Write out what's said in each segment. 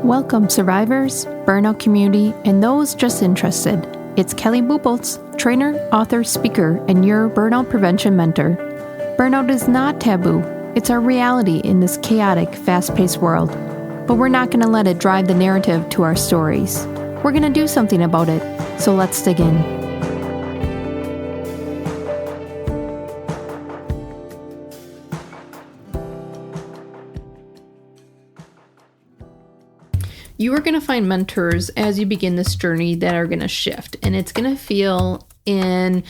Welcome, survivors, burnout community, and those just interested. It's Kelly Buboltz, trainer, author, speaker, and your burnout prevention mentor. Burnout is not taboo. It's our reality in this chaotic, fast-paced world. But we're not going to let it drive the narrative to our stories. We're going to do something about it. So let's dig in. You are going to find mentors as you begin this journey that are going to shift, and it's going to feel in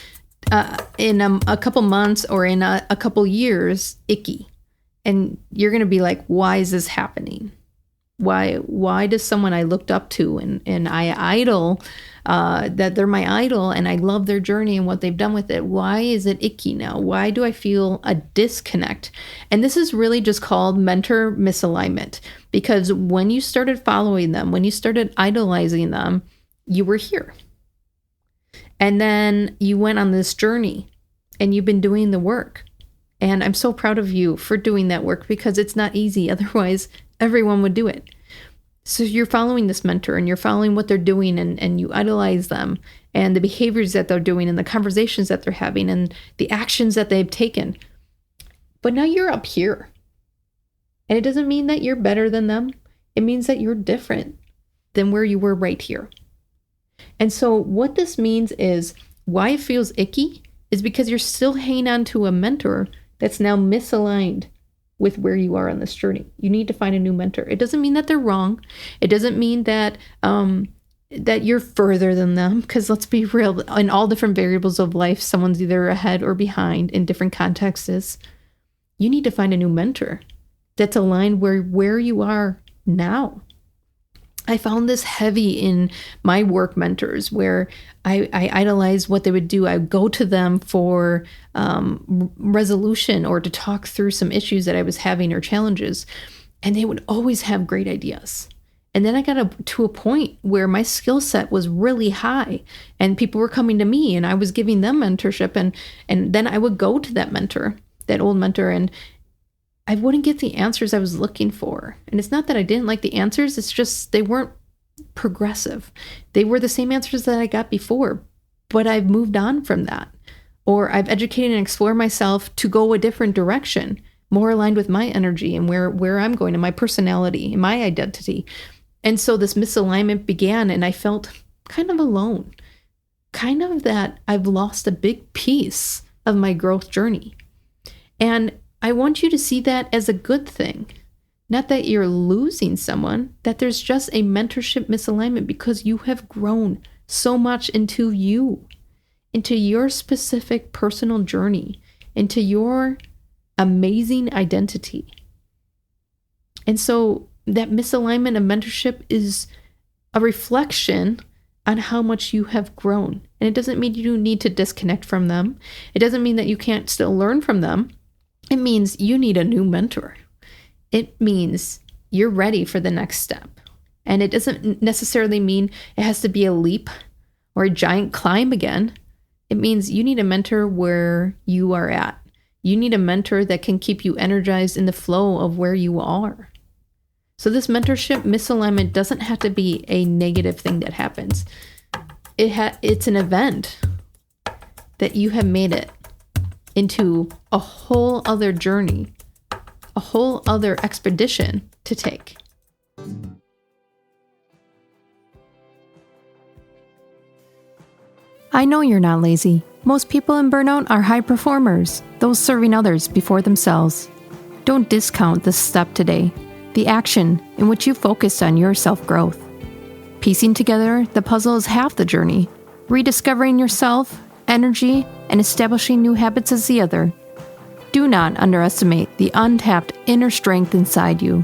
a couple months or in a couple years icky, and you're going to be like, "Why is this happening? Why does someone I looked up to and I idol that they're my idol and I love their journey and what they've done with it? Why is it icky now? Why do I feel a disconnect?" And this is really just called mentor misalignment, because when you started following them, when you started idolizing them, you were here. And then you went on this journey and you've been doing the work. And I'm so proud of you for doing that work, because it's not easy. Otherwise, everyone would do it. So you're following this mentor and you're following what they're doing, and you idolize them and the behaviors that they're doing and the conversations that they're having and the actions that they've taken. But now you're up here. And it doesn't mean that you're better than them. It means that you're different than where you were right here. And so what this means is, why it feels icky is because you're still hanging on to a mentor that's now misaligned with where you are on this journey. You need to find a new mentor. It doesn't mean that they're wrong. It doesn't mean that that you're further than them, because let's be real, in all different variables of life, someone's either ahead or behind in different contexts. You need to find a new mentor that's aligned where you are now. I found this heavy in my work mentors, where I idolized what they would do. I would go to them for resolution or to talk through some issues that I was having or challenges, and they would always have great ideas. And then I got to a point where my skill set was really high, and people were coming to me, and I was giving them mentorship, and then I would go to that mentor, that old mentor, and I wouldn't get the answers I was looking for. And it's not that I didn't like the answers, it's just they weren't progressive. They were the same answers that I got before, but I've moved on from that. Or I've educated and explored myself to go a different direction, more aligned with my energy and where I'm going and my personality and my identity. And so this misalignment began, and I felt kind of alone, kind of that I've lost a big piece of my growth journey. And I want you to see that as a good thing. Not that you're losing someone, that there's just a mentorship misalignment, because you have grown so much into you, into your specific personal journey, into your amazing identity. And so that misalignment of mentorship is a reflection on how much you have grown. And it doesn't mean you need to disconnect from them. It doesn't mean that you can't still learn from them. It means you need a new mentor. It means you're ready for the next step. And it doesn't necessarily mean it has to be a leap or a giant climb again. It means you need a mentor where you are at. You need a mentor that can keep you energized in the flow of where you are. So this mentorship misalignment doesn't have to be a negative thing that happens. It's an event that you have made it into a whole other journey, a whole other expedition to take. I know you're not lazy. Most people in burnout are high performers, those serving others before themselves. Don't discount this step today, the action in which you focus on your self-growth. Piecing together the puzzle is half the journey. Rediscovering yourself, energy, and establishing new habits is the other. Do not underestimate the untapped inner strength inside you.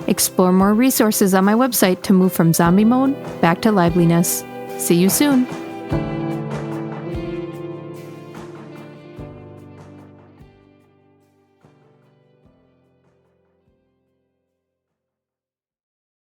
Explore more resources on my website to move from zombie mode back to liveliness. See you soon.